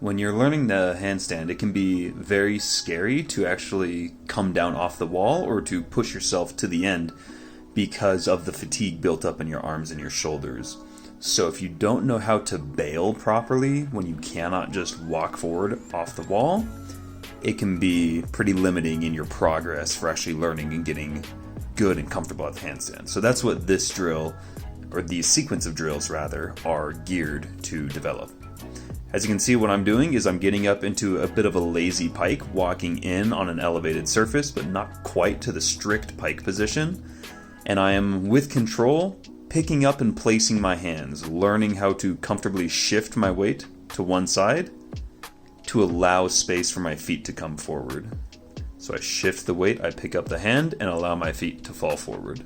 When you're learning the handstand, it can be very scary to actually come down off the wall or to push yourself to the end because of the fatigue built up in your arms and your shoulders. So if you don't know how to bail properly when you cannot just walk forward off the wall, it can be pretty limiting in your progress for actually learning and getting good and comfortable at the handstand. So that's what this drill, or these sequence of drills rather, are geared to develop. As you can see, what I'm doing is I'm getting up into a bit of a lazy pike, walking in on an elevated surface, but not quite to the strict pike position. And I am, with control, picking up and placing my hands, learning how to comfortably shift my weight to one side to allow space for my feet to come forward. So I shift the weight, I pick up the hand, and allow my feet to fall forward.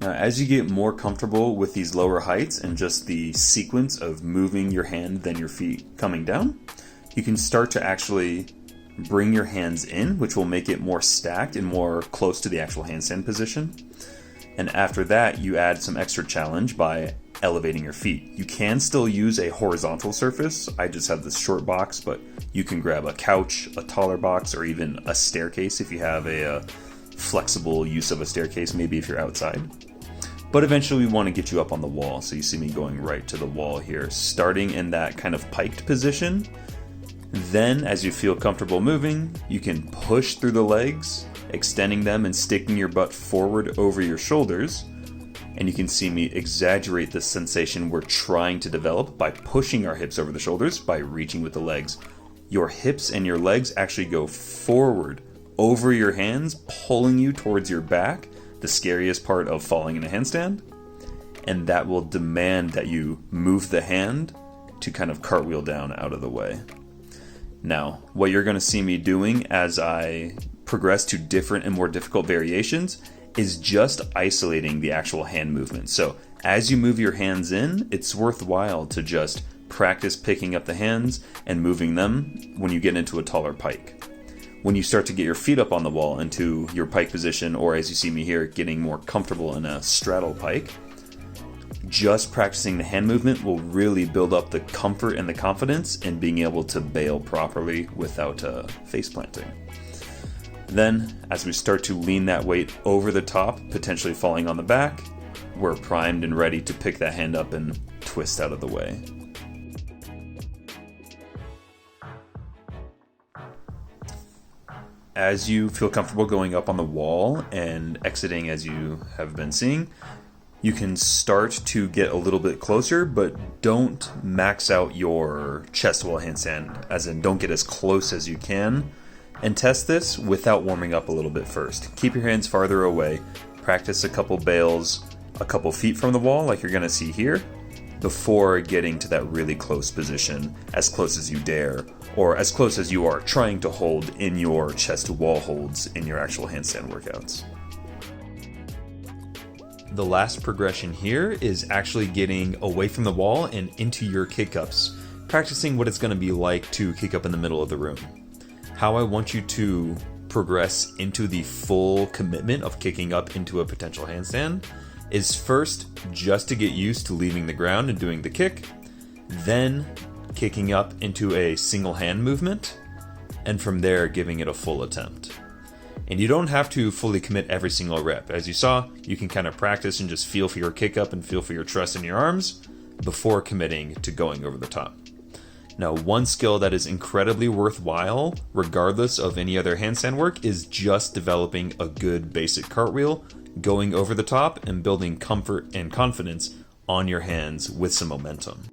Now, as you get more comfortable with these lower heights and just the sequence of moving your hand then your feet coming down, you can start to actually bring your hands in, which will make it more stacked and more close to the actual handstand position. And after that, you add some extra challenge by elevating your feet. You can still use a horizontal surface. I just have this short box, but you can grab a couch, a taller box, or even a staircase if you have a flexible use of a staircase, maybe if you're outside. But eventually we want to get you up on the wall, so you see me going right to the wall here, starting in that kind of piked position. Then, as you feel comfortable moving, you can push through the legs, extending them and sticking your butt forward over your shoulders. And you can see me exaggerate the sensation we're trying to develop by pushing our hips over the shoulders, by reaching with the legs. Your hips and your legs actually go forward over your hands, pulling you towards your back, the scariest part of falling in a handstand. And that will demand that you move the hand to kind of cartwheel down out of the way. Now, what you're going to see me doing as I progress to different and more difficult variations is just isolating the actual hand movement. So as you move your hands in, it's worthwhile to just practice picking up the hands and moving them when you get into a taller pike. When you start to get your feet up on the wall into your pike position, or as you see me here, getting more comfortable in a straddle pike, just practicing the hand movement will really build up the comfort and the confidence in being able to bail properly without face planting. Then, as we start to lean that weight over the top, potentially falling on the back, we're primed and ready to pick that hand up and twist out of the way. As you feel comfortable going up on the wall and exiting as you have been seeing, you can start to get a little bit closer, but don't max out your chest wall handstand, as in don't get as close as you can, and test this without warming up a little bit first. Keep your hands farther away, practice a couple bails, a couple feet from the wall like you're going to see here, before getting to that really close position, as close as you dare, or as close as you are trying to hold in your chest to wall holds in your actual handstand workouts. The last progression here is actually getting away from the wall and into your kick-ups, practicing what it's going to be like to kick up in the middle of the room. How I want you to progress into the full commitment of kicking up into a potential handstand is first just to get used to leaving the ground and doing the kick, then kicking up into a single hand movement, and from there giving it a full attempt. And you don't have to fully commit every single rep. As you saw, you can kind of practice and just feel for your kick up and feel for your trust in your arms before committing to going over the top. Now, one skill that is incredibly worthwhile, regardless of any other handstand work, is just developing a good basic cartwheel, going over the top, and building comfort and confidence on your hands with some momentum.